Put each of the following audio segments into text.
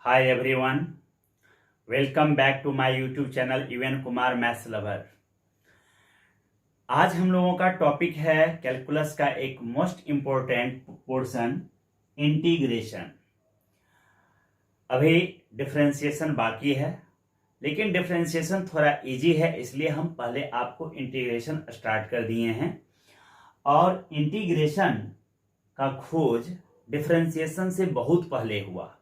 Hi everyone, welcome back to my YouTube channel even Kumar maths lover. आज हम लोगों का टॉपिक है कैलकुलस का एक मोस्ट इम्पोर्टेंट पोर्शन इंटीग्रेशन। अभी डिफरेंशिएशन बाकी है, लेकिन डिफरेंशिएशन थोड़ा इजी है, इसलिए हम पहले आपको इंटीग्रेशन स्टार्ट कर दिए हैं। और इंटीग्रेशन का खोज डिफरेंशिएशन से बहुत पहले हुआ,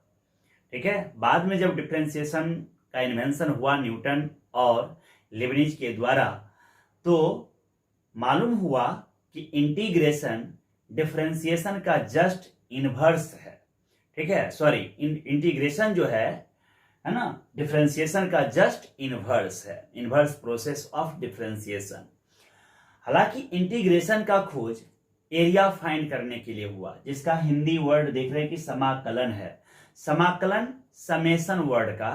ठीक है। बाद में जब डिफरेंशिएशन का इन्वेंशन हुआ न्यूटन और लिबनिज के द्वारा, तो मालूम हुआ कि इंटीग्रेशन डिफरेंशिएशन का जस्ट इनवर्स है, ठीक है। सॉरी, इंटीग्रेशन जो है ना, डिफरेंशिएशन का जस्ट इनवर्स है, इनवर्स प्रोसेस ऑफ डिफरेंशिएशन। हालांकि इंटीग्रेशन का खोज एरिया फाइंड करने के लिए हुआ, जिसका हिंदी वर्ड देख रहे हैं कि समाकलन है। समाकलन समेशन वर्ड का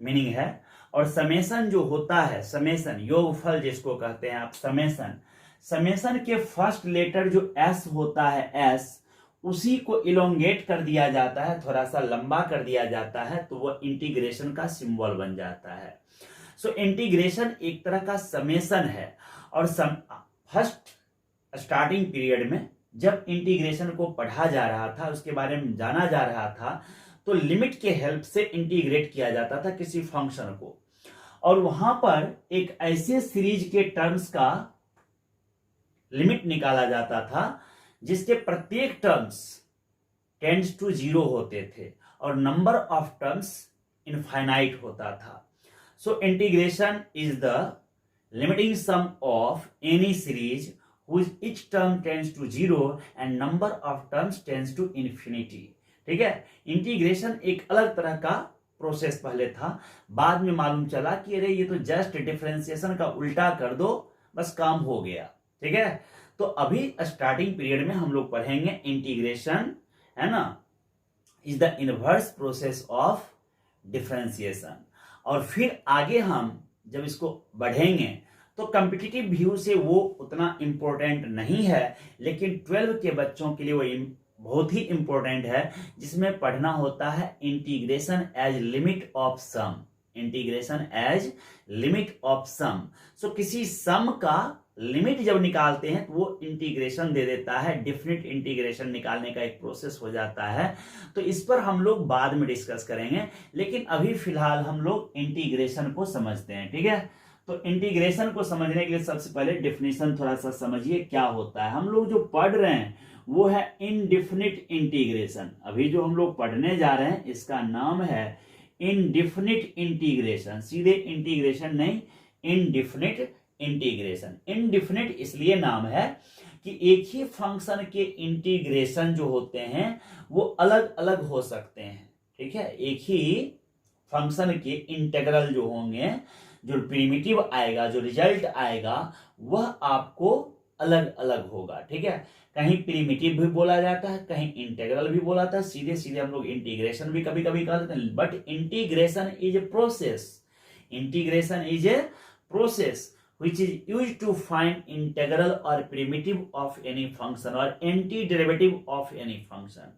मीनिंग है, और समेशन जो होता है, समेशन योगफल जिसको कहते हैं आप, समेशन के फर्स्ट लेटर जो एस होता है, एस, उसी को इलोंगेट कर दिया जाता है, थोड़ा सा लंबा कर दिया जाता है, तो वो इंटीग्रेशन का सिंबल बन जाता है। सो इंटीग्रेशन एक तरह का समेशन है। और फर्स्ट स्टार्टिंग पीरियड में जब इंटीग्रेशन को पढ़ा जा रहा था, उसके बारे में जाना जा रहा था, तो लिमिट के हेल्प से इंटीग्रेट किया जाता था किसी फंक्शन को, और वहां पर एक ऐसे सीरीज के टर्म्स का लिमिट निकाला जाता था जिसके प्रत्येक टर्म्स टेंड्स टू 0 होते थे और नंबर ऑफ टर्म्स इनफाइनाइट होता था। So integration is the limiting sum of any series whose each term tends to 0 and number of terms tends to infinity, ठीक है। इंटीग्रेशन एक अलग तरह का प्रोसेस पहले था, बाद में मालूम चला कि अरे ये तो जस्ट डिफरेंशिएशन का उल्टा कर दो, बस काम हो गया, ठीक है। तो अभी स्टार्टिंग पीरियड में हम लोग पढ़ेंगे इंटीग्रेशन, है ना, is the inverse process of differentiation. और फिर आगे हम जब इसको बढ़ेंगे तो कॉम्पिटिटिव व्यू से वो उतना इंपॉर्टेंट नहीं है, लेकिन 12 के बच्चों के लिए वो बहुत ही इंपॉर्टेंट है, जिसमें पढ़ना होता है integration as limit of sum. Integration as limit of sum. So किसी सम का लिमिट जब निकालते हैं तो वो इंटीग्रेशन दे देता है, डेफिनेट इंटीग्रेशन निकालने का एक प्रोसेस हो जाता है। तो इस पर हम लोग बाद में डिस्कस करेंगे, लेकिन अभी फिलहाल हम लोग इंटीग्रेशन को समझते हैं, ठीक है। तो इंटीग्रेशन को समझने के लिए सबसे पहले डेफिनेशन थोड़ा सा समझिए क्या होता है। हम लोग जो पढ़ रहे हैं वो है इनडिफिनिट इंटीग्रेशन। अभी जो हम लोग पढ़ने जा रहे हैं इसका नाम है इनडिफिनिट इंटीग्रेशन, सीधे इंटीग्रेशन नहीं, इनडिफिनिट इंटीग्रेशन। इनडिफिनिट इसलिए नाम है कि एक ही फंक्शन के इंटीग्रेशन जो होते हैं वो अलग अलग हो सकते हैं, ठीक है। एक ही फंक्शन के इंटीग्रल जो होंगे, जो प्रिमिटिव आएगा, जो रिजल्ट आएगा, वह आपको अलग अलग होगा, ठीक है। कहीं प्रिमिटिव भी बोला जाता है, कहीं इंटीग्रल भी बोला जाता है, सीधे सीधे हम लोग इंटीग्रेशन भी कभी कभी कहते हैं। But integration is a process, integration is a process which is used to find integral or primitive of any function or antiderivative of any function.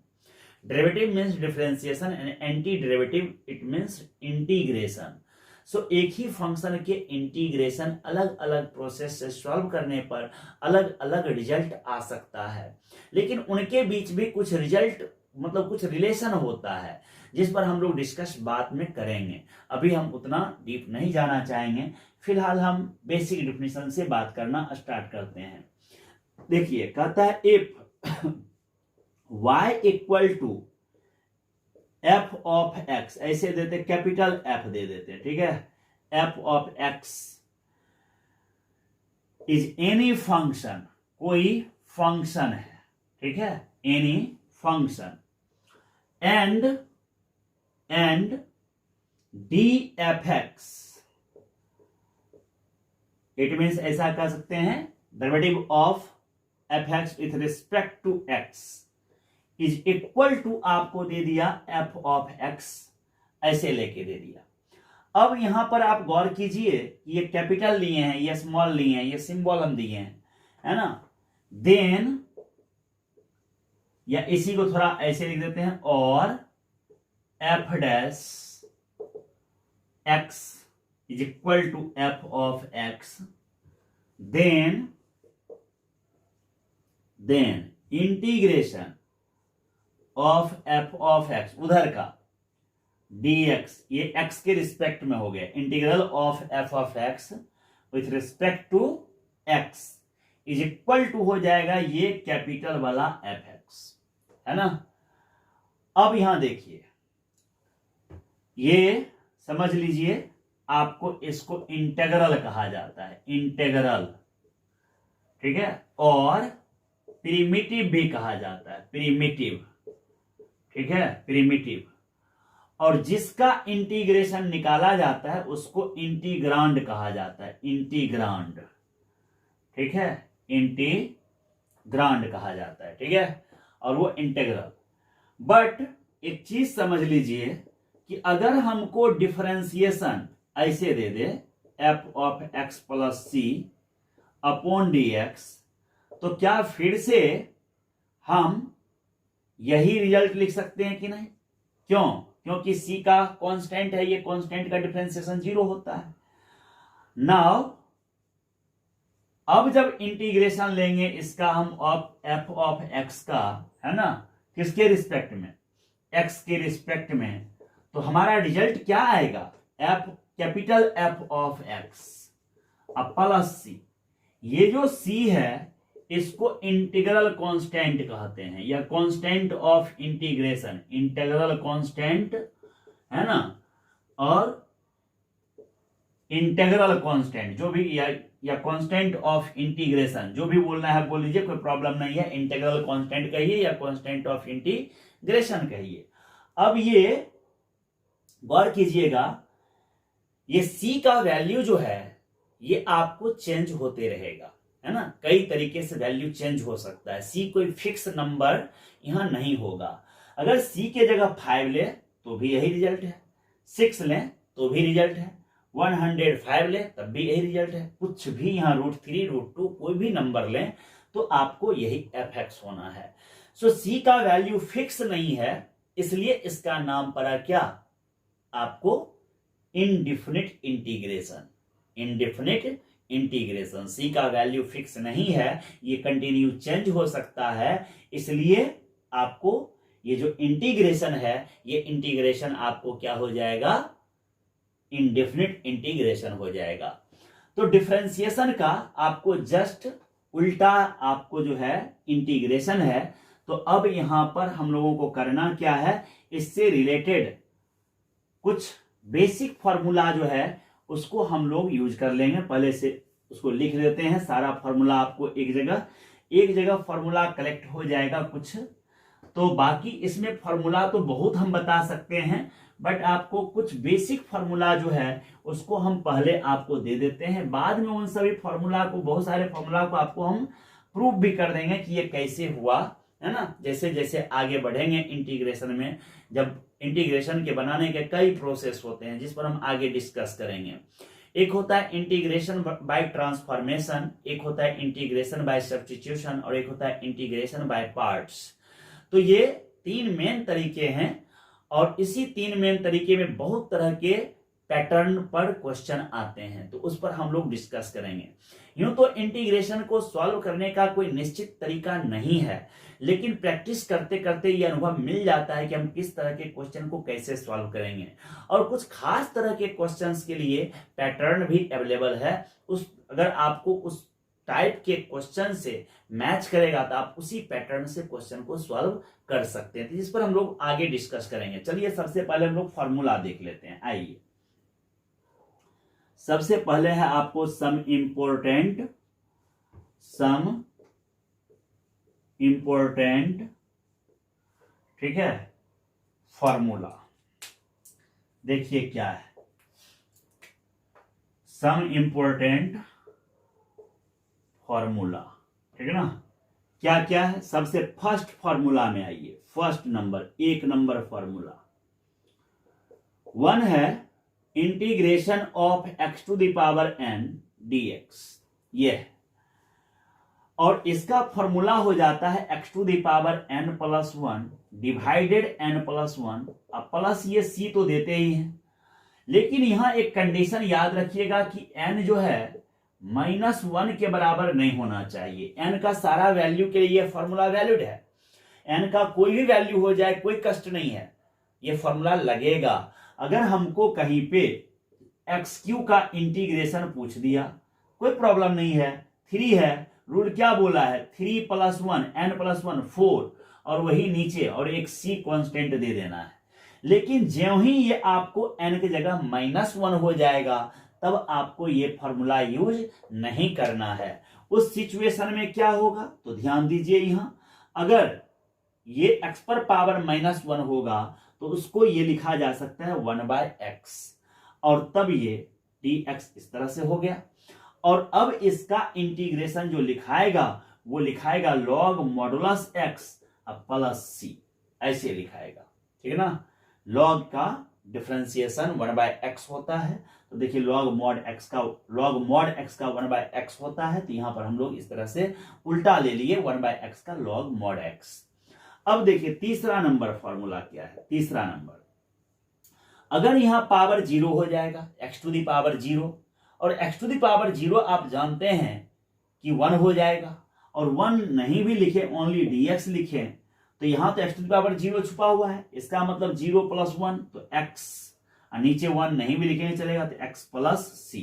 Derivative means differentiation and antiderivative it means integration. सो एक ही function के integration अलग अलग process से solve करने पर अलग अलग result आ सकता है, लेकिन उनके बीच भी कुछ रिजल्ट मतलब कुछ रिलेशन होता है, जिस पर हम लोग डिस्कस बाद में करेंगे। अभी हम उतना डीप नहीं जाना चाहेंगे, फिलहाल हम बेसिक डेफिनेशन से बात करना स्टार्ट करते हैं। देखिए, कहता है if y equal to F of X, ऐसे देते, कैपिटल एफ दे देते, ठीक है। F of X is any function, कोई फंक्शन है, ठीक है, any function, and D F X, it means ऐसा कह सकते हैं derivative of F X with respect to X is equal to, आपको दे दिया एफ ऑफ एक्स, ऐसे लेके दे दिया। अब यहां पर आप गौर कीजिए, ये कैपिटल लिए हैं, ये स्मॉल लिए हैं, ये सिंबल हम दिए हैं, है ना। देन या इसी को थोड़ा ऐसे लिख देते हैं, और F dash X is equal to F of X, then integration of F of X उधर का dx, ये x के रिस्पेक्ट में हो गया, integral of F of X with respect to x is equal to हो जाएगा ये कैपिटल वाला एफ एक्स, है ना। अब यहां देखिए, ये समझ लीजिए, आपको इसको इंटेग्रल कहा जाता है, इंटेग्रल, ठीक है, और प्रिमिटिव भी कहा जाता है, प्रिमिटिव, ठीक है, प्रिमिटिव। और जिसका इंटीग्रेशन निकाला जाता है उसको इंटीग्रांड कहा जाता है, इंटीग्रांड, ठीक है, इंटीग्रांड कहा जाता है, ठीक है, और वो इंटीग्रल। बट एक चीज समझ लीजिए कि अगर हमको डिफरेंशिएशन ऐसे दे दे f of x plus c upon d x, तो क्या फिर से हम यही रिजल्ट लिख सकते हैं कि नहीं? क्यों? क्योंकि सी का कांस्टेंट है, ये कांस्टेंट का डिफरेंशिएशन 0 होता है। नाउ अब जब इंटीग्रेशन लेंगे इसका हम ऑफ एफ ऑफ एक्स का, है ना, किसके रिस्पेक्ट में? एक्स के रिस्पेक्ट में, तो हमारा रिजल्ट क्या आएगा? F, capital F of x अब प्लस सी। ये जो सी है इसको इंटीग्रल कांस्टेंट कहते हैं, या constant of integration, integral constant, है ना, और इंटीग्रल कांस्टेंट जो भी, या कांस्टेंट ऑफ इंटीग्रेशन, जो भी बोलना है बोल लीजिए, कोई प्रॉब्लम नहीं है। इंटीग्रल कांस्टेंट कहिए या कांस्टेंट ऑफ इंटीग्रेशन कहिए। अब ये गौर कीजिएगा, ये सी का वैल्यू जो है ये आपको चेंज होते रहेगा, है ना, कई तरीके से वैल्यू चेंज हो सकता है। सी कोई फिक्स नंबर यहां नहीं होगा। अगर सी के जगह 5 ले तो भी यही रिजल्ट है, 6 ले तो भी रिजल्ट है, 105 ले तब भी यही रिजल्ट है, कुछ भी यहां √3 √2 कोई भी नंबर लें तो आपको यही एफ एक्स होना है। सो सी का वैल्यू फिक्स नहीं है, इसलिए इसका नाम पड़ा क्या आपको? Indefinite integration, indefinite integration. C का वैल्यू फिक्स नहीं है, ये कंटिन्यू चेंज हो सकता है, इसलिए आपको ये जो इंटीग्रेशन है, ये इंटीग्रेशन आपको क्या हो जाएगा? इनडेफिनिट इंटीग्रेशन हो जाएगा। तो डिफरेंशिएशन का आपको जस्ट उल्टा आपको जो है इंटीग्रेशन है। तो अब यहां पर हम लोगों को करना क्या है? इससे रिलेटेड कुछ बेसिक फॉर्मूला जो है उसको हम लोग यूज कर लेंगे। पहले से उसको लिख देते हैं, सारा फॉर्मूला आपको एक जगह फॉर्मूला कलेक्ट हो जाएगा कुछ। तो बाकी इसमें फॉर्मूला तो बहुत हम बता सकते हैं, बट आपको कुछ बेसिक फॉर्मूला जो है उसको हम पहले आपको दे देते हैं। बाद में उन सभी फॉर्मूला को, बहुत सारे फॉर्मूला को आपको हम प्रूफ भी कर देंगे कि ये कैसे हुआ, है ना। जैसे जैसे आगे बढ़ेंगे इंटीग्रेशन में, जब इंटीग्रेशन के बनाने के कई प्रोसेस होते हैं जिस पर हम आगे डिस्कस करेंगे। एक होता है इंटीग्रेशन बाय ट्रांसफॉर्मेशन, एक होता है इंटीग्रेशन बाय सब्स्टिट्यूशन, और एक होता है इंटीग्रेशन बाय पार्ट्स। तो ये 3 मेन तरीके हैं, और इसी 3 मेन तरीके में बहुत तरह के पैटर्न पर क्वेश्चन आते हैं, तो उस पर हम लोग डिस्कस करेंगे। यूं तो इंटीग्रेशन को सॉल्व करने का कोई निश्चित तरीका नहीं है, लेकिन प्रैक्टिस करते करते ये अनुभव मिल जाता है कि हम किस तरह के क्वेश्चन को कैसे सॉल्व करेंगे। और कुछ खास तरह के क्वेश्चंस के लिए पैटर्न भी अवेलेबल है। अगर आपको उस टाइप के क्वेश्चन से मैच करेगा तो आप उसी पैटर्न से क्वेश्चन को सॉल्व कर सकते हैं, जिस पर हम लोग आगे डिस्कस करेंगे। चलिए सबसे पहले हम लोग फॉर्मूला देख लेते हैं। आइए, सबसे पहले है आपको सम इंपॉर्टेंट, ठीक है, फॉर्मूला। देखिए क्या है सम इंपॉर्टेंट फॉर्मूला, ठीक है ना। क्या क्या है? सबसे फर्स्ट फॉर्मूला में आइए, फर्स्ट नंबर, 1 नंबर फॉर्मूला 1 है integration of x to the power n dx, ये है। और इसका फॉर्मूला हो जाता है x to the power n plus 1 divided n plus 1। अब प्लस ये c तो देते ही हैं, लेकिन यहां एक कंडीशन याद रखिएगा कि n जो है -1 के बराबर नहीं होना चाहिए। n का सारा वैल्यू के लिए फॉर्मूला वैलिड है, n का कोई भी वैल्यू हो जाए कोई कष्ट नहीं है, ये फॉर्मूला लगेगा। अगर हमको कहीं पे x³ का इंटीग्रेशन पूछ दिया कोई प्रॉब्लम नहीं है, 3 है, रूल क्या बोला है 3 + 1 n + 1 4, और वही नीचे और एक c कांस्टेंट दे देना है। लेकिन ज्यों ही ये आपको n की जगह -1 हो जाएगा तब आपको ये फॉर्मूला यूज नहीं करना है। उस सिचुएशन में क्या होगा तो ध्यान दीजिए, यहां अगर ये x पर पावर -1 होगा तो उसको ये लिखा जा सकता है 1/x, और तब ये dx इस तरह से हो गया। और अब इसका इंटीग्रेशन जो लिखाएगा वो लिखाएगा log modulus x plus c, ऐसे लिखाएगा, ठीक है ना। log का डिफरेंशिएशन 1/x होता है, तो देखिए log mod x का 1/x होता है, तो यहां पर हम लोग इस तरह से उल्टा ले लिए 1/x का log mod x। अब देखिए तीसरा नंबर फॉर्मूला क्या है। तीसरा नंबर, अगर यहां पावर 0 हो जाएगा x टू द पावर 0, और x टू द पावर 0 आप जानते हैं कि 1 हो जाएगा, और 1 नहीं भी लिखे ओनली dx लिखे तो यहां तो x टू द पावर 0 छुपा हुआ है, इसका मतलब 0 + 1 तो x, और नीचे 1 नहीं भी लिखेंगे चलेगा तो x + c।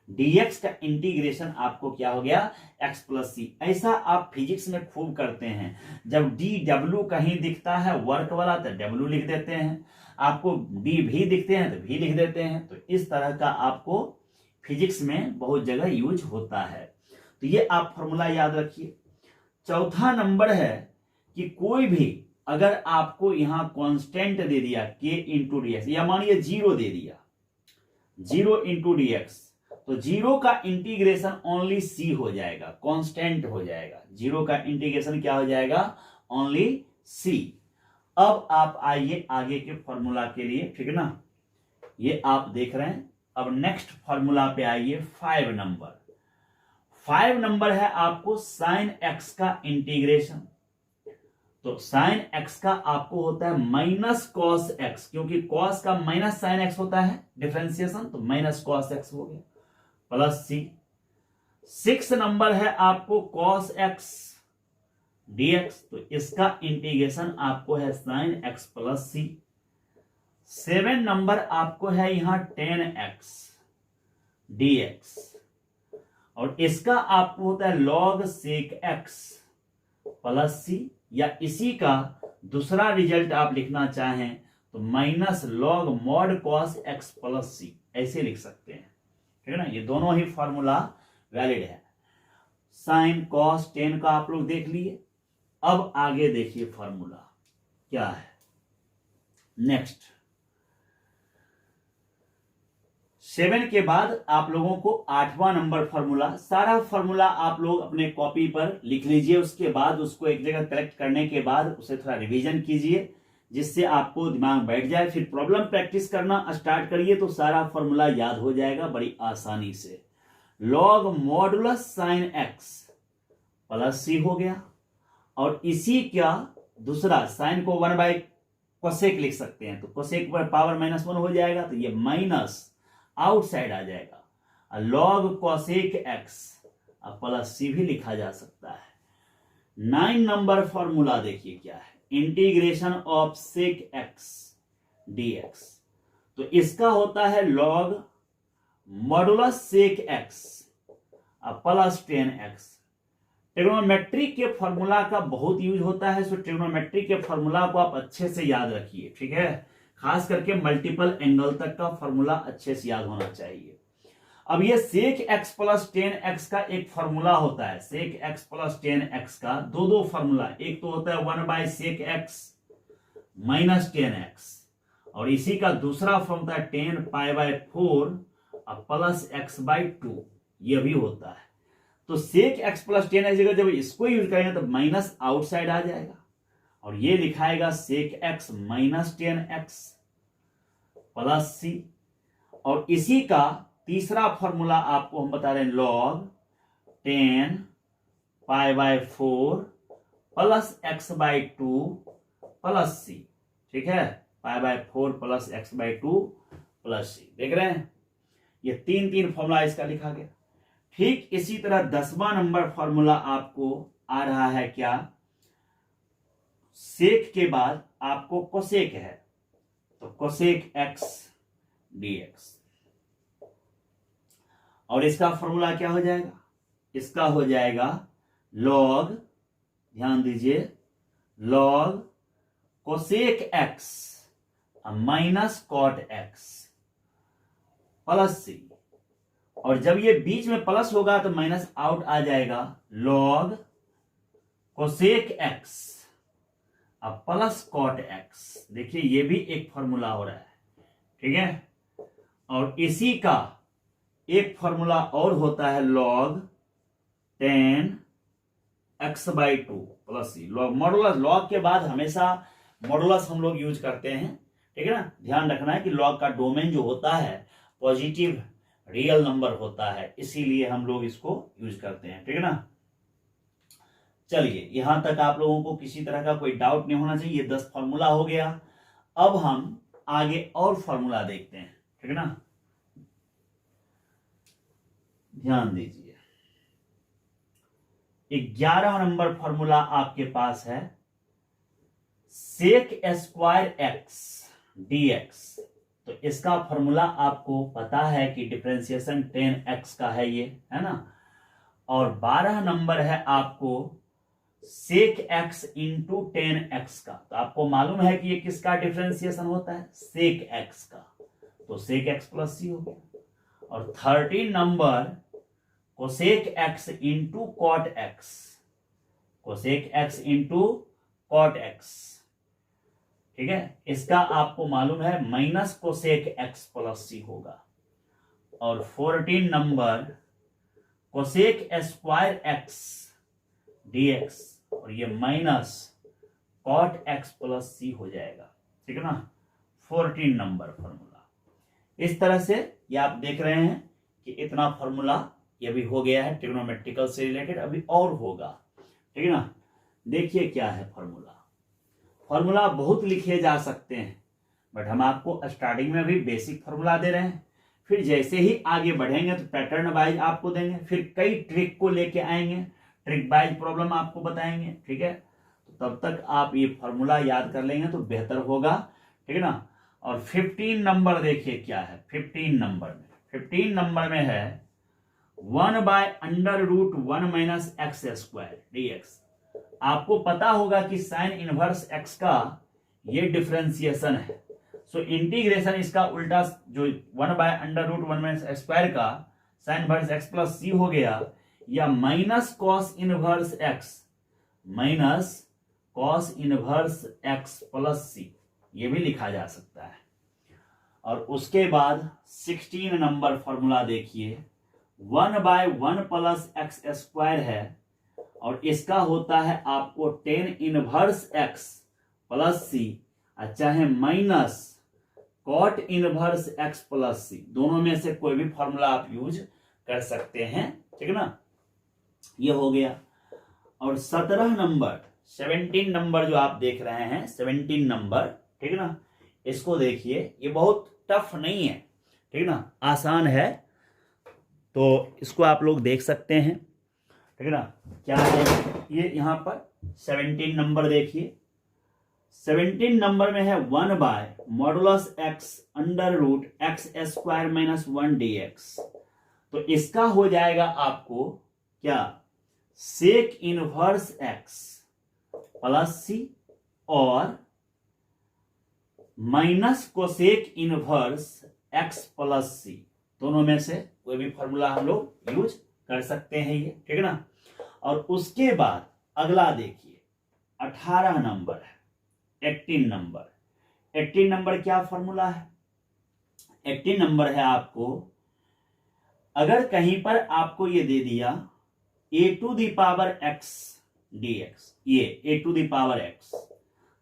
dx का इंटीग्रेशन आपको क्या हो गया x + c। ऐसा आप फिजिक्स में खूब करते हैं, जब dw कहीं दिखता है वर्क वाला तो w लिख देते हैं, आपको dv दिखते हैं तो v लिख देते हैं। तो इस तरह का आपको फिजिक्स में बहुत जगह यूज होता है, तो ये आप फॉर्मूला याद रखिए। चौथा नंबर है कि कोई भी अगर आपको यहां कांस्टेंट दे दिया k × dx, या मानिए 0 दे दिया 0 × dx, तो 0 का इंटीग्रेशन ओनली c हो जाएगा, कांस्टेंट हो जाएगा। 0 का इंटीग्रेशन क्या हो जाएगा ओनली c। अब आप आइए आगे के फॉर्मूला के लिए, ठीक है ना, ये आप देख रहे हैं। अब नेक्स्ट फॉर्मूला पे आइए 5 नंबर। 5 नंबर है आपको sin x का इंटीग्रेशन। तो sin x का आपको होता है -cos x, क्योंकि cos का माइनस sin x होता है डिफरेंशिएशन, तो -cos x हो गया प्लस c। 6 नंबर है आपको cos x dx, तो इसका इंटीग्रेशन आपको है sin x plus c। 7 number आपको है यहां tan x dx, और इसका आपको होता है log sec x plus c, या इसी का दूसरा रिजल्ट आप लिखना चाहें तो -log mod cos x plus c, ऐसे लिख सकते हैं, ठीक है ना। ये दोनों ही फॉर्मूला वैलिड है। साइन कॉस टेन का आप लोग देख लिए। अब आगे देखिए फॉर्मूला क्या है। नेक्स्ट 7 के बाद आप लोगों को 8वां नंबर फॉर्मूला, सारा फॉर्मूला आप लोग अपने कॉपी पर लिख लीजिए, उसके बाद उसको एक जगह कलेक्ट करने के बाद उसे थोड़ा रिवीजन कीजिए जिससे आपको दिमाग बैठ जाए। फिर प्रॉब्लम प्रैक्टिस करना स्टार्ट करिए तो सारा फॉर्मूला याद हो जाएगा बड़ी आसानी से। Log modulus sine x plus सी हो गया, और इसी का दूसरा साइन को 1 कोसेक लिख सकते हैं, तो कोसेक पर पावर -1 हो जाएगा, तो ये माइनस आउटसाइड आ जाएगा। Log cosec x plus c भी लिखा जा सकता है। 9 नंबर फॉर्मूला देखिए क्या है, integration of sec X DX, तो इसका होता है log modulus sec x plus 10x। Trigonometry के फॉर्मूला का बहुत यूज होता है, सो ट्रिग्नोमेट्री के फॉर्मूला को आप अच्छे से याद रखिए, ठीक है। खास करके मल्टीपल एंगल तक का फॉर्मूला अच्छे से याद होना चाहिए। अब ये सेक एक्स प्लस 10x का एक फॉर्मूला होता है, सेक एक्स प्लस 10x का दो फॉर्मूला, एक तो होता है 1/सेक एक्स माइनस 10x, और इसी का दूसरा फॉर्म होता है 10π/4 प्लस x/2, ये भी होता है। तो सेक एक्स प्लस 10x जगह जब इसको यूज करेंगे तो माइनस आउटसाइड आ जाएगा, और ये लिखाएगा sec x minus 10x plus c. और इसी का तीसरा फॉर्मूला आपको हम बता रहे हैं log 10 π/4 plus x/2 plus c। ठीक है, π/4 प्लस x/2 प्लस c। देख रहे हैं, ये तीन फॉर्मूला इसका लिखा गया। ठीक इसी तरह 10वां नंबर फॉर्मूला आपको आ रहा है क्या, सेक के बाद आपको कोसेक है, तो कोसेक x dx। और इसका फॉर्मूला क्या हो जाएगा, इसका हो जाएगा लॉग, ध्यान दीजिए, log cosec x minus cot x plus c. और जब ये बीच में प्लस होगा तो माइनस आउट आ जाएगा, लॉग कोसेक x अब प्लस कॉट x। देखिए ये भी एक फॉर्मूला हो रहा है, ठीक है। और इसी का एक फॉर्मूला और होता है लॉग tan x/2 प्लस सी। लॉग मॉडुलस, लॉग के बाद हमेशा मॉडुलस हम लोग यूज करते हैं, ठीक है ना। ध्यान रखना है कि लॉग का डोमेन जो होता है पॉजिटिव रियल नंबर होता है, इसीलिए हम लोग इसको यूज करते हैं, ठीक है ना। चलिए यहां तक आप लोगों को किसी तरह का कोई डाउट नहीं होना चाहिए। 10 फॉर्मूला हो गया। अब हम आगे और फॉर्मूला देखते हैं, ठीक है ना। ध्यान दीजिए, 11 नंबर फॉर्मूला आपके पास है सेक स्क्वायर x dx। तो इसका फॉर्मूला आपको पता है कि डिफरेंशिएशन 10x का है, ये है ना। और 12 नंबर है आपको सेक x इंटू 10x का। तो आपको मालूम है कि ये किसका डिफरेंशिएशन होता है, सेक x का, तो सेक x प्लस सी हो गया। और 13 number cosec x into cot x, cosec x into cot x, ठीक है। इसका आपको मालूम है minus cosec x plus C होगा। और 14 number cosec square x dx, और ये माइनस कॉट x प्लस सी हो जाएगा, ठीक है ना। 14 नंबर फॉर्मूला। इस तरह से ये आप देख रहे हैं कि इतना फॉर्मूला ये भी हो गया है ट्रिग्नोमेट्रिकल से रिलेटेड, अभी और होगा, ठीक है ना। देखिए क्या है फॉर्मूला। फॉर्मूला बहुत लिखे जा सकते हैं, बट हम आपको स्टार्टिंग में भी बेसिक फॉर्मूला दे रहे हैं। फिर जैसे ही आगे बढ़ेंगे तो पैटर्न वाइज आपको देंगे, फिर कई ट्रिक को लेके आएंगे, ट्रिक वाइज प्रॉब्लम आपको बताएंगे, ठीक है। तो तब तक आप ये फॉर्मूला याद कर लेंगे तो बेहतर होगा, ठीक है ना। और 15 नंबर देखिए क्या है। 15 नंबर में है 1/√1 माइनस एक्स स्क्वायर dx। आपको पता होगा कि साइन इनवर्स x का ये डिफरेंशिएशन है। सो इंटीग्रेशन इसका उल्टा, जो 1/√1 माइनस एक्स स्क्वायर का साइन इनवर्स x प्लस सी हो गया, या minus cos inverse x, minus cos inverse x plus c, ये भी लिखा जा सकता है। और उसके बाद 16 नंबर फॉर्मूला देखिए, 1/1 प्लस एक्स स्क्वायर है, और इसका होता है आपको tan inverse x plus c, चाहे minus cot inverse x plus c. दोनों में से कोई भी फॉर्मूला आप यूज कर सकते हैं, ठीक है ना। ये हो गया। और 17 नंबर जो आप देख रहे हैं, 17 नंबर, ठीक है ना। इसको देखिए, ये बहुत टफ नहीं है, ठीक है ना, आसान है। तो इसको आप लोग देख सकते हैं, ठीक है ना। क्या है ये, यहां पर 17 नंबर देखिए। 17 नंबर में है 1/(x)√x² माइनस 1 dx। तो इसका हो जाएगा आपको क्या, sec inverse x plus c और minus cosec inverse x plus c. दोनों में से कोई भी फॉर्मूला हम लोग यूज कर सकते हैं, ये ठीक है ना। और उसके बाद अगला देखिए 18 नंबर है, 18 नंबर क्या फॉर्मूला है। 18 नंबर है आपको, अगर कहीं पर आपको ये दे दिया a⁴x dx, ये a⁴x,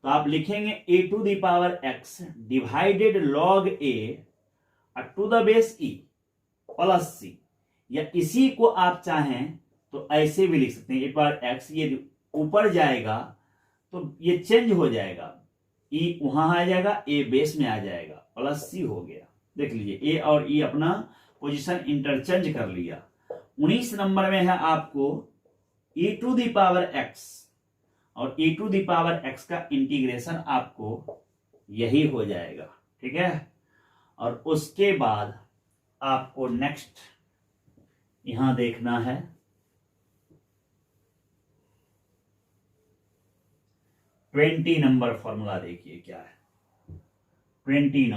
तो आप लिखेंगे a⁴x divided log a to the base e plus c, या इसी को आप चाहें तो ऐसे भी लिख सकते हैं, एक बार x ये ऊपर जाएगा तो ये चेंज हो जाएगा, ई वहां आ जाएगा, ए बेस में आ जाएगा, प्लस सी हो गया। देख लीजिए ए और ई अपना पोजीशन इंटरचेंज कर लिया। 19 नंबर में है आपको e to the power x, और e to the power x का इंटीग्रेशन आपको यही हो जाएगा, ठीक है। और उसके बाद आपको नेक्स्ट यहां देखना है 20 नंबर फॉर्मूला। देखिए क्या है 20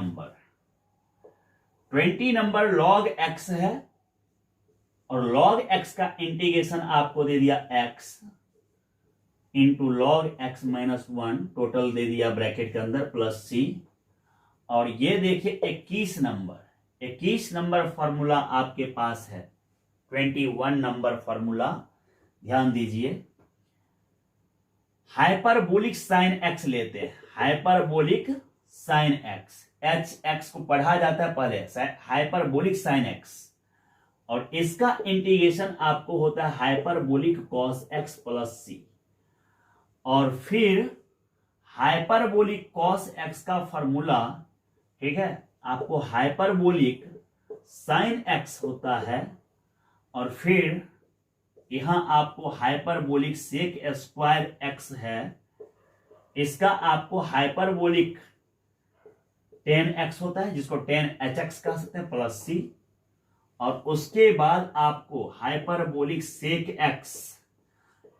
नंबर लॉग x है, और लॉग x का इंटीग्रेशन आपको दे दिया x into log x minus 1, total दे दिया ब्रैकेट के अंदर प्लस सी। और ये देखिए 21 नंबर फॉर्मूला आपके पास है, 21 नंबर फॉर्मूला ध्यान दीजिए। हाइपरबोलिक साइन x लेते हैं, हाइपरबोलिक साइन x, x को पढ़ा जाता है पहले हाइपरबोलिक साइन x, और इसका इंटीग्रेशन आपको होता है hyperbolic cos x plus c. और फिर हाइपरबोलिक कॉस x का फॉर्मूला, ठीक है, आपको हाइपरबोलिक साइन x होता है, और फिर यहां आपको हाइपरबोलिक सेक स्क्वायर x है, इसका आपको हाइपरबोलिक टेन x होता है जिसको टेन hx कह सकते हैं प्लस सी। और उसके बाद आपको hyperbolic sec x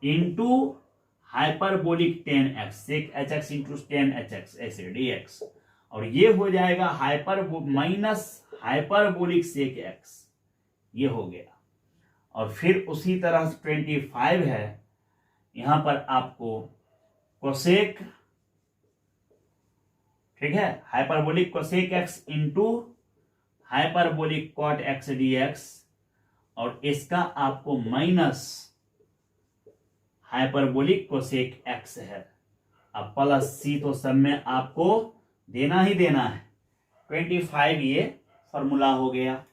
into hyperbolic tan x, sec hx into tan hx ऐसे dx, और ये हो जाएगा माइनस हाइपरबोलिक सेक x, ये हो गया। और फिर उसी तरह से 25 है, यहां पर आपको कोसेक, ठीक है, hyperbolic cosec x into hyperbolic cot x dx, और इसका आपको माइनस हाइपरबोलिक कोसेक x है। अब प्लस सी तो सब में आपको देना ही देना है। 25 ये फॉर्मूला हो गया।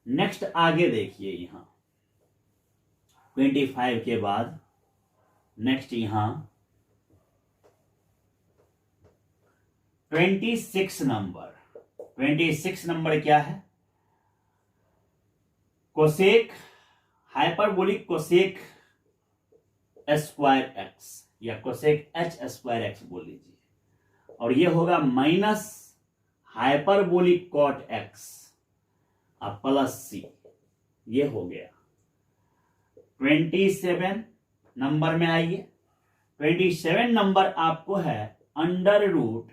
नेक्स्ट आगे देखिए, यहां 25 के बाद नेक्स्ट यहां 26 नंबर क्या है, cosec hyperbolic cosec square x, या कोसेक एच स्क्वायर एक्स बोल लीजिए, और ये होगा माइनस हाइपरबोलिक कॉट एक्स और प्लस सी, ये हो गया। 27 नंबर में आइए। 27 नंबर आपको है अंडर रूट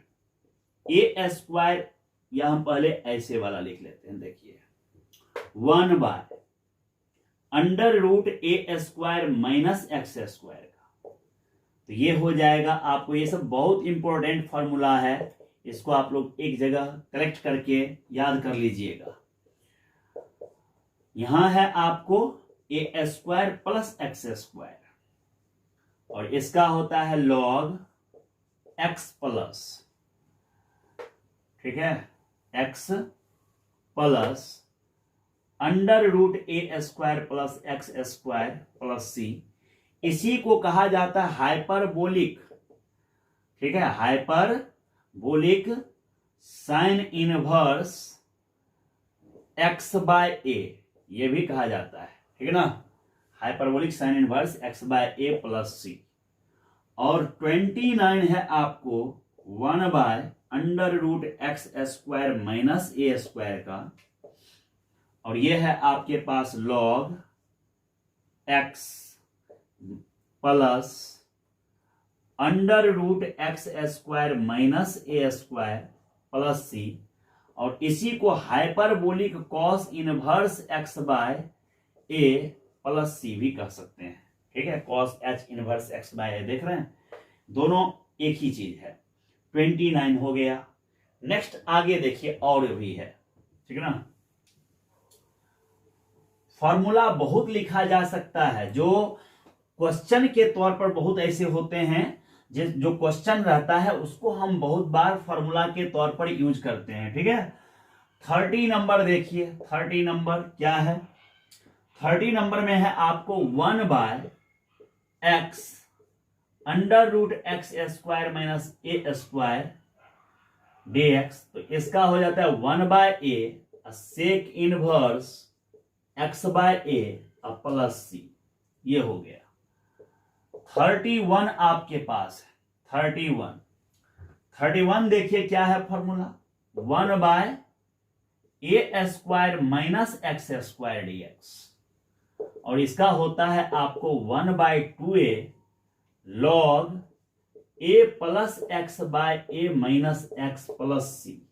ए स्क्वायर, या हम पहले ऐसे वाला लिख लेते हैं, देखिए 1 by under root A square minus x square का, तो ये हो जाएगा आपको। ये सब बहुत इंपॉर्टेंट फॉर्मूला है, इसको आप लोग एक जगह कलेक्ट करके याद कर लीजिएगा। यहां है आपको a square plus x square, और इसका होता है लॉग एक्स प्लस, ठीक है, एक्स प्लस अंडर रूट ए square plus x square plus c. इसी को कहा जाता है हाइपरबोलिक, ठीक है, hyperbolic sine inverse x by a, ये भी कहा जाता है, ठीक है ना, hyperbolic sine inverse x by a plus c. और 29 है आपको 1 by under root x square minus a square का, और ये है आपके पास log x plus under root x square minus a square plus c, और इसी को hyperbolic cos inverse x by a plus c भी कह सकते हैं, ठीक है, cos h inverse x by a, देख रहे हैं दोनों एक ही चीज है। 29 हो गया। नेक्स्ट आगे देखिए और भी है, ठीक है ना। फॉर्मूला बहुत लिखा जा सकता है, जो क्वेश्चन के तौर पर बहुत ऐसे होते हैं जो क्वेश्चन रहता है उसको हम बहुत बार फॉर्मूला के तौर पर यूज करते हैं, ठीक है। 30 नंबर देखिए, 30 नंबर क्या है, 30 नंबर में है आपको 1/x under root x square minus a square dx। तो इसका हो जाता है 1/a sec inverse x/a plus c. ये हो गया 31 आपके पास है। 31 देखिए क्या है formula, 1/a square minus x square dx, और इसका होता है आपको 1/2a log a plus x by a minus x plus c,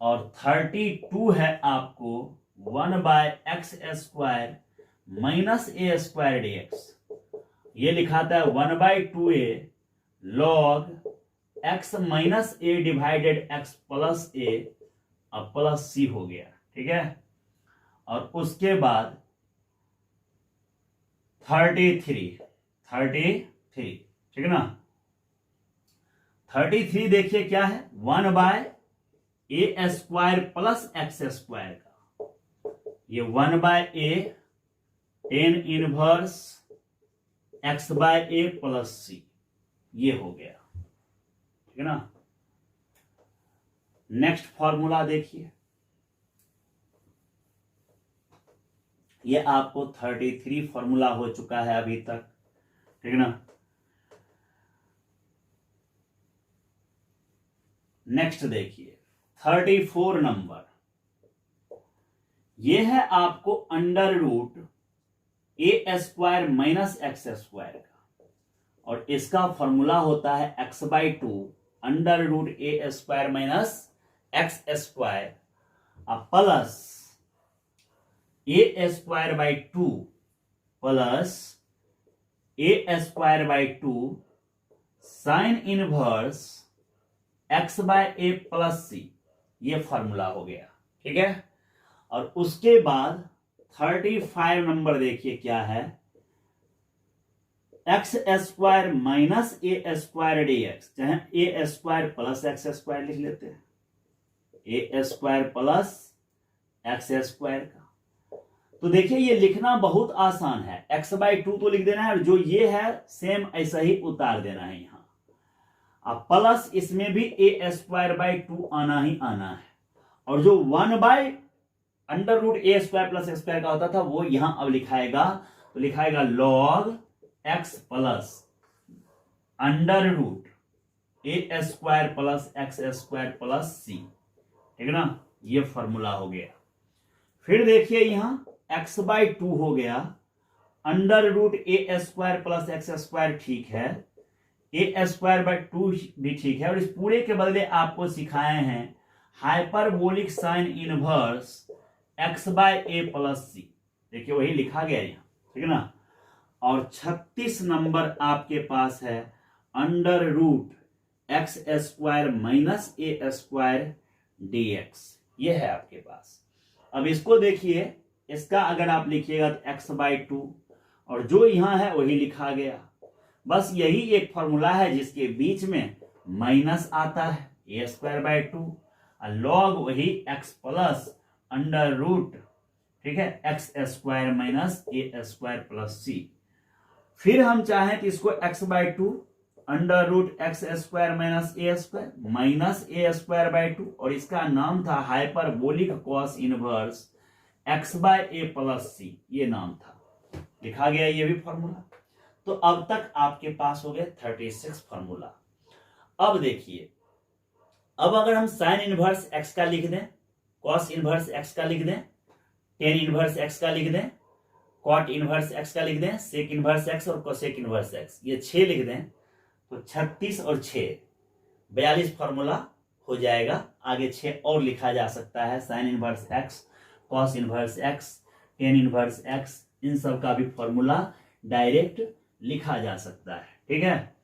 और 32 है आपको 1/x square minus a square dx। ये लिखाता है 1/2a log x minus a divided x plus a और प्लस सी हो गया। ठीक है, और उसके बाद 33, ठीक है ना। 33 देखिए क्या है, 1/a square plus x square का, ये 1/a tan inverse x/a plus c, ये हो गया। ठीक है ना। नेक्स्ट फॉर्मूला देखिए, ये आपको 33 फॉर्मूला हो चुका है अभी तक। ठीक है ना। नेक्स्ट देखिए 34 नंबर, ये है आपको अंडर रूट ए स्क्वायर माइनस एक्स स्क्वायर का, और इसका फॉर्मूला होता है x/2 under root A square minus x square plus a square by 2 plus a square by 2 sine inverse x/a plus c, ये फॉर्मूला हो गया। ठीक है, और उसके बाद 35 नंबर देखिए क्या है, x square minus a square dx, चाहे ए स्क्वायर प्लस एक्स स्क्वायर लिख लेते हैं, ए स्क्वायर प्लस एक्स स्क्वायर का। तो देखिए ये लिखना बहुत आसान है, x/2 तो लिख देना है, और जो ये है सेम ऐसा ही उतार देना है यहां। अब प्लस इसमें भी ए स्क्वायर बाई 2 आना ही आना है, और जो 1 अंडर रूट ए स्क्वायर प्लस एक्स स्क्वायर का होता था वो यहां अब लिखाएगा, तो लिखाएगा log x plus under root ए square plus x square plus c. ठीक है ना, ये फॉर्मूला हो गया। फिर देखिए यहां x/2 हो गया, अंडर रूट ए स्क्वायर प्लस एक्स स्क्वायर ठीक है, ए स्क्वायर बाई 2 भी ठीक है, और इस पूरे के बदले आपको सिखाए हैं hyperbolic sine inverse x/a plus c. देखिए वही लिखा गया यहाँ। ठीक है ना। और 36 नंबर आपके पास है under root x square minus a square dx, ये है आपके पास। अब इसको देखिए, इसका अगर आप लिखिएगा तो x/2, और जो यहां है वही लिखा गया। बस यही एक फॉर्मूला है जिसके बीच में माइनस आता है, ए स्क्वायर बाई 2, लॉग वही x प्लस अंडर रूट, ठीक है, x square minus a square plus c. फिर हम चाहें तो इसको x/2 under root x square minus a square minus a square by 2, और इसका नाम था hyperbolic cos inverse x/a plus c, ये नाम था, लिखा गया ये भी फॉर्मूला। तो अब तक आपके पास हो गए 36 फॉर्मूला। अब देखिए, अब अगर हम साइन इनवर्स x का लिख दें, कॉस इनवर्स x का लिख दें, टेन इनवर्स x का लिख दें, कॉट इनवर्स x का लिख दें, सेक इनवर्स x और कोसेक इनवर्स x, ये 6 लिख दें, तो 36 और 6 42 फॉर्मूला हो जाएगा। आगे 6 और लिखा जा सकता है, sign inverse x, cos inverse x, tan inverse x, इन सब का भी फॉर्मूला डायरेक्ट लिखा जा सकता है। ठीक है,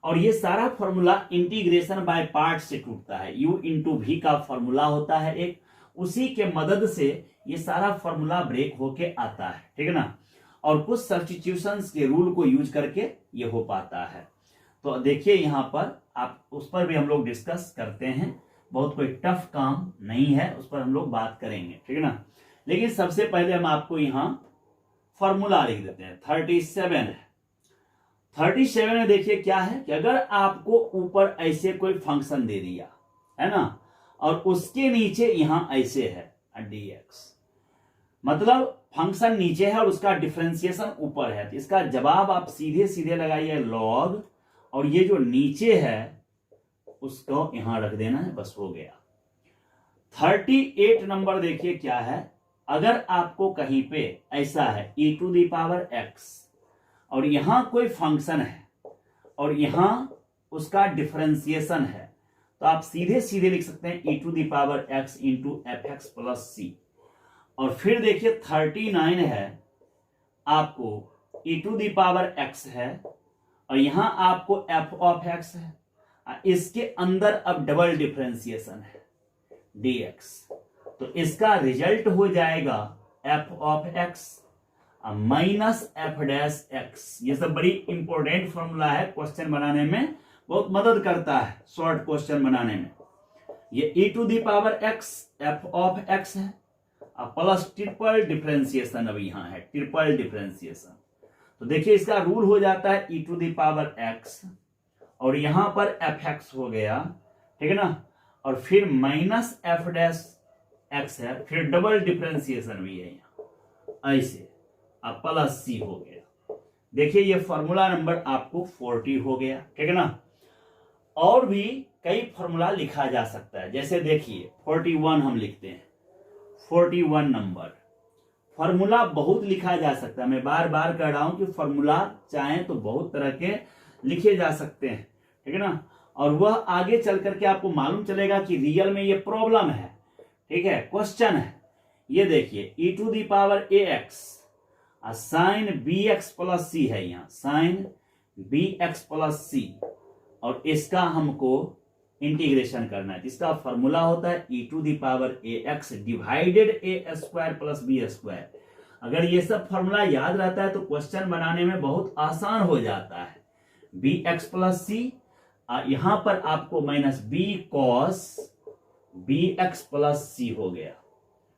और ये सारा फॉर्मूला इंटीग्रेशन बाय पार्ट से टूटता है, u इंटू वी का फॉर्मूला होता है एक, उसी के मदद से ये सारा फॉर्मूला ब्रेक होके आता है। ठीक है ना, और कुछ सब्स्टिट्यूशंस के रूल को यूज करके ये हो पाता है। तो देखिए यहां पर आप, उस पर भी हम लोग डिस्कस करते हैं, बहुत कोई टफ काम नहीं है, उस पर हम लोग बात करेंगे। ठीक है ना। लेकिन सबसे पहले हम आपको यहां फॉर्मूला लिख देते हैं। 37 है। 37 में देखिए क्या है कि अगर आपको ऊपर ऐसे कोई फंक्शन दे दिया है ना, और उसके नीचे यहां ऐसे है dx, मतलब फंक्शन नीचे है और उसका डिफरेंशिएशन ऊपर है, तो इसका जवाब आप सीधे सीधे लगाइए लॉग, और ये जो नीचे है उसको यहां रख देना है, बस हो गया। 38 नंबर देखिए क्या है, अगर आपको कहीं पे ऐसा है e⁻x और यहां कोई फंक्शन है और यहां उसका डिफरेंशिएशन है, तो आप सीधे सीधे लिख सकते हैं e⁻x into fx plus c. और फिर देखिए 39 है, आपको e⁻x है और यहां आपको f ऑफ x है, इसके अंदर अब डबल डिफरेंशिएशन है dx, तो इसका रिजल्ट हो जाएगा f of x minus F dash x. ये सब बड़ी इंपॉर्टेंट फॉर्मूला है, क्वेश्चन बनाने में बहुत मदद करता है, शॉर्ट क्वेश्चन बनाने में। ये e⁻x f ऑफ x है प्लस ट्रिपल डिफरेंशिएशन, अब यहां है ट्रिपल डिफरेंशिएशन, तो देखिए इसका रूल हो जाता है e⁻x और यहां पर fx हो गया, ठीक है ना, और फिर माइनस एफ डैश एक्स है, फिर डबल डिफरेंशिएशन भी है यहां ऐसे, अब प्लस सी हो गया। देखिए ये फॉर्मूला नंबर आपको 40 हो गया, ठीक है ना। और भी कई फॉर्मूला लिखा जा सकता है, जैसे देखिए 41 हम लिखते हैं, 41 नंबर फॉर्मूला बहुत लिखा जा सकता है। मैं बार बार कह रहा हूं कि फॉर्मूला चाहें तो बहुत तरह के लिखे जा सकते हैं, ठीक है ना, और वह आगे चल करके आपको मालूम चलेगा कि रियल में ये प्रॉब्लम है, ठीक है, क्वेश्चन है। ये देखिए e⁻ax साइन bx प्लस सी है, यहां साइन bx प्लस सी, और इसका हमको इंटीग्रेशन करना है। इसका फॉर्मूला होता है e⁻ax divided a square plus b square. अगर ये सब फॉर्मूला याद रहता है तो क्वेश्चन बनाने में बहुत आसान हो जाता है। bx प्लस सी, यहां पर आपको minus b cos bx plus सी हो गया,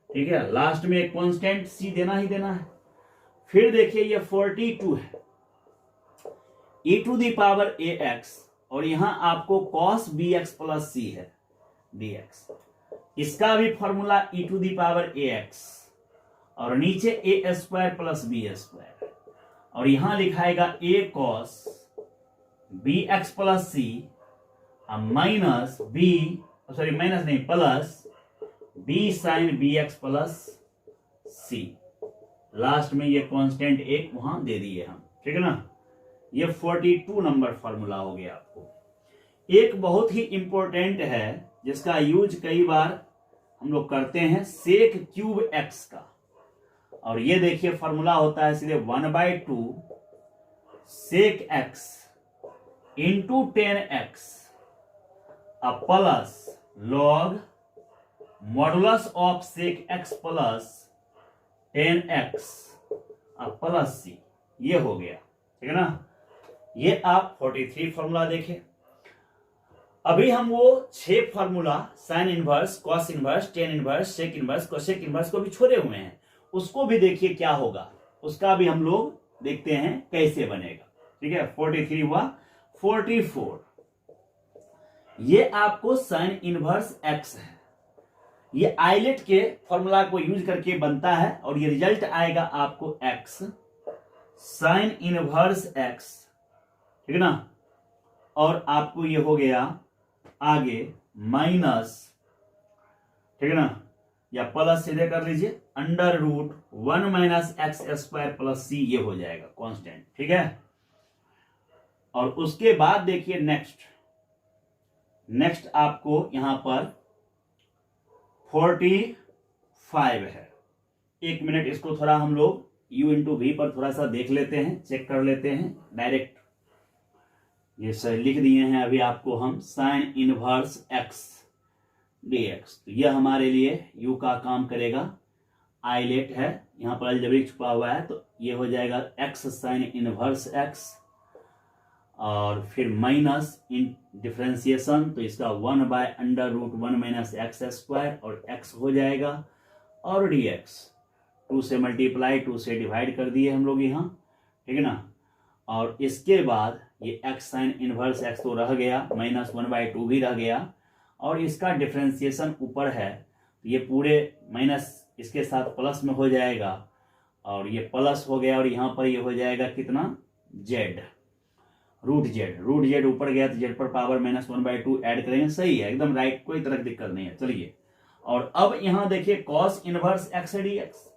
ठीक है, लास्ट में एक कांस्टेंट c देना ही देना है। फिर देखिए ये 42 है, e⁻ax और यहां आपको cos bx प्लस सी है dx, इसका भी फॉर्मूला e⁻ax और नीचे a square plus b square, और यहां लिखाएगा a cos bx plus c minus b, sorry minus नहीं plus b sine bx plus c, last में ये कांस्टेंट एक वहां दे दिए हम, ठीक है ना। ये 42 नंबर फॉर्मूला हो गया आपको। एक बहुत ही इंपॉर्टेंट है जिसका यूज कई बार हम लोग करते हैं, सेक क्यूब एक्स का, और ये देखिए फॉर्मूला होता है सीधे 1/2 sec x into 10x plus log modulus of sec x plus 10x plus c, ये हो गया, ठीक है ना। ये आप 43 फॉर्मूला देखें। अभी हम वो 6 formula sine inverse, cos inverse, tan inverse, sec inverse, cosec inverse को भी छोड़े हुए हैं, उसको भी देखिए क्या होगा, उसका भी हम लोग देखते हैं कैसे बनेगा, ठीक है। 43 हुआ। 44 ये आपको साइन इनवर्स एक्स है, ये आइलेट के फॉर्मूला को यूज करके बनता है, और ये रिजल्ट आएगा आपको एक्स साइन इनवर्स एक्स, ठीक है ना, और आपको ये हो गया आगे माइनस, ठीक है ना, या प्लस सीधे कर लीजिए √1 minus x square plus c, ये हो जाएगा कांस्टेंट, ठीक है। और उसके बाद देखिए नेक्स्ट आपको यहां पर 45 है। एक मिनट, इसको थोड़ा हम लोग u इंटू वी पर थोड़ा सा देख लेते हैं, चेक कर लेते हैं डायरेक्ट। ये सही लिख दिए हैं अभी आपको हम, साइन इनवर्स x dx, तो यह हमारे लिए u का काम करेगा, आइलेट है, यहां पर अलजेब्रिक छुपा हुआ है, तो ये हो जाएगा x साइन इनवर्स x, और फिर माइनस इन डिफरेंशिएशन, तो इसका 1/√1 माइनस एक्स स्क्वायर और x हो जाएगा, और dx 2 से मल्टीप्लाई, 2 से डिवाइड कर दिए हम लोग यहाँ, ठीक है ना। और इसके बाद ये x साइन इनवर्स x तो रह गया, -1/2 भी रह गया, और इसका डिफ्रेंसिएशन ऊपर है तो ये पूरे माइनस इसके साथ प्लस में हो जाएगा, और ये प्लस हो गया, और यहाँ पर ये हो जाएगा कितना, z, रूट जेड ऊपर गया तो जेड पर पावर -1/2 ऐड करेंगे, सही है, एकदम राइट, कोई तरह की दिक्कत नहीं है। चलिए, और अब यहाँ देखिए cos इनवर्स x dx,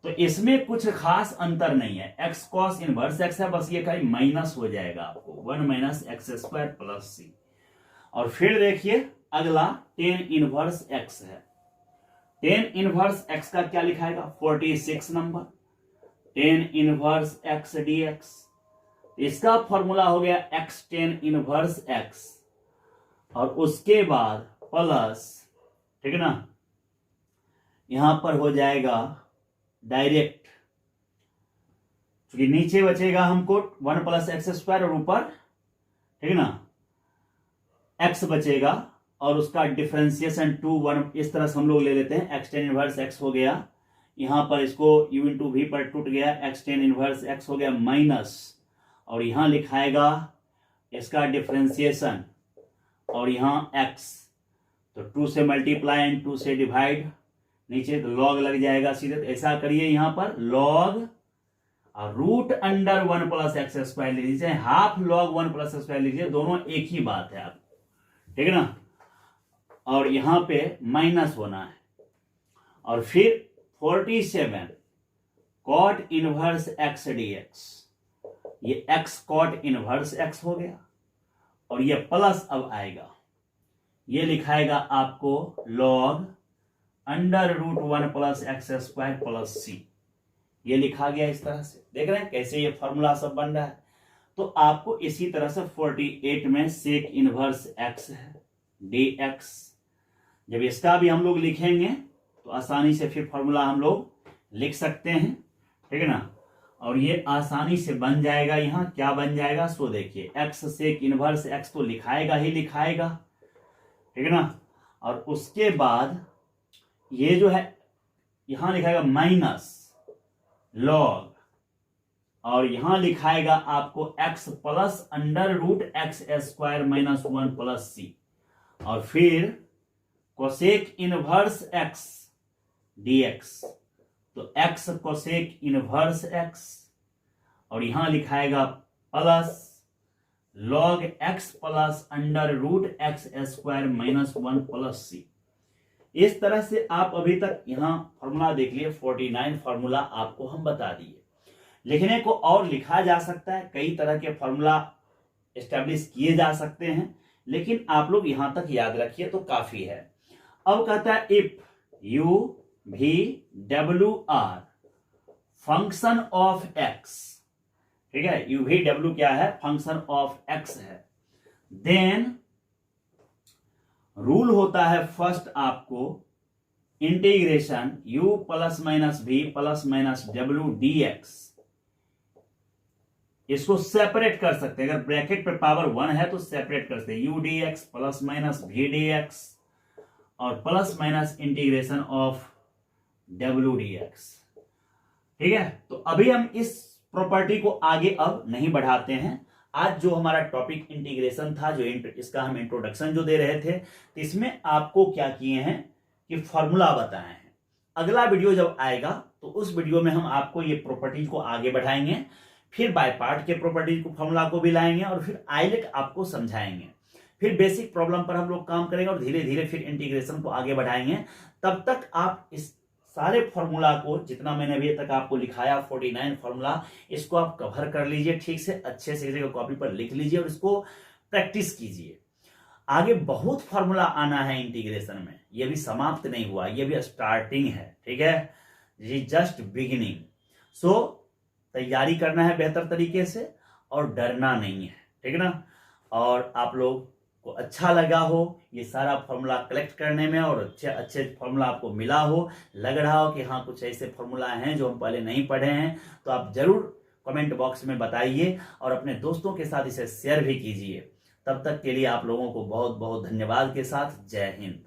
तो इसमें कुछ खास अंतर नहीं है, x cos इनवर्स x है, बस ये खाली माइनस हो जाएगा आपको, 1 - x² + c। और फिर देखिए अगला tan इनवर्स x है, tan इनवर्स x का क्या लिखाएगा, 46 number, tan inverse x dx, इसका फॉर्मूला हो गया x tan इनवर्स x, और उसके बाद प्लस, ठीक है ना, यहां पर हो जाएगा डायरेक्ट, क्योंकि नीचे बचेगा हमको 1 + x², और ऊपर, ठीक है ना, x बचेगा, और उसका डिफरेंशिएशन 2 1 इस तरह से हम लोग ले लेते हैं, x tan इनवर्स x हो गया, यहां पर इसको u × v पर टूट गया, x tan इनवर्स x हो गया माइनस, और यहां लिखाएगा इसका डिफरेंशिएशन, और यहां x, तो 2 से मल्टीप्लाई एंड 2 से डिवाइड, नीचे तो लॉग लग जाएगा सीधे, तो ऐसा करिए यहां पर लॉग और रूट अंडर 1 + x² लीजिए, हाफ लॉग 1 + x² लीजिए, दोनों एक ही बात है आप, ठीक है ना। और यहां पे माइनस होना है, और फिर 47 cot इनवर्स x dx, ये x cot इनवर्स x हो गया, और ये प्लस अब आएगा, ये लिखाएगा आपको log under root 1 + x² + c, ये लिखा गया इस तरह से, देख रहे हैं कैसे ये फॉर्मूला सब बन रहा है। तो आपको इसी तरह से 48 में सेक इनवर्स x है dx, जब इसका भी हम लोग लिखेंगे तो आसानी से फिर फॉर्मूला हम लोग लिख सकते हैं, ठीक है ना, और ये आसानी से बन जाएगा। यहाँ क्या बन जाएगा, सो देखिए x सेक इनवर्स x तो लिखाएगा ही लिखाएगा, ठीक है ना, और उसके बाद ये जो है यहां लिखाएगा माइनस लॉग, और यहां लिखाएगा आपको x plus under root x² - 1 + c, और फिर कोसेक इनवर्स x dx, तो x कोसेक इनवर्स x, और यहां लिखाएगा plus log x plus under root x² - 1 + c। इस तरह से आप अभी तक यहां फॉर्मूला देख लिए, 49 फॉर्मूला आपको हम बता दिए। लिखने को और लिखा जा सकता है, कई तरह के फॉर्मूला एस्टेब्लिश किए जा सकते हैं, लेकिन आप लोग यहां तक याद रखिए तो काफी है। अब कहता है if u v w r function of x, ठीक है, u v w क्या है, फंक्शन ऑफ x है, देन रूल होता है फर्स्ट आपको integration u + -v + -w dx, इसको सेपरेट कर सकते हैं, अगर ब्रैकेट पे पावर 1 है तो सेपरेट कर सकते हैं, u dx + -v dx और plus minus integration of w dx, ठीक है। तो अभी हम इस प्रॉपर्टी को आगे अब नहीं बढ़ाते हैं। आज जो हमारा टॉपिक इंटीग्रेशन था, जो इसका हम इंट्रोडक्शन जो दे रहे थे, तो इसमें आपको क्या किए हैं कि फॉर्मूला बताए हैं। अगला वीडियो जब आएगा तो उस वीडियो में हम आपको ये प्रॉपर्टीज को आगे बढ़ाएंगे, फिर बाय पार्ट के प्रॉपर्टीज को फॉर्मूला को भी लाएंगे, और फिर आइलेट आपको समझाएंगे, फिर बेसिक प्रॉब्लम पर हम लोग काम करेंगे, और धीरे धीरे फिर इंटीग्रेशन को आगे बढ़ाएंगे। तब तक आप इस सारे फॉर्मूला को, जितना मैंने अभी तक आपको लिखाया 49 फॉर्मूला, इसको आप कवर कर लीजिए ठीक से, अच्छे से कॉपी पर लिख लीजिए और इसको प्रैक्टिस कीजिए। आगे बहुत फॉर्मूला आना है इंटीग्रेशन में, ये भी समाप्त नहीं हुआ, ये भी स्टार्टिंग है, ठीक है, ये जस्ट बिगिनिंग। सो तैयारी करना है बेहतर तरीके से और डरना नहीं है, ठीक है ना। और आप लोग को अच्छा लगा हो ये सारा फॉर्मूला कलेक्ट करने में, और अच्छे अच्छे फॉर्मूला आपको मिला हो, लग रहा हो कि हाँ कुछ ऐसे फॉर्मूला हैं जो हम पहले नहीं पढ़े हैं, तो आप जरूर कमेंट बॉक्स में बताइए और अपने दोस्तों के साथ इसे शेयर भी कीजिए। तब तक के लिए आप लोगों को बहुत बहुत धन्यवाद के साथ जय हिंद।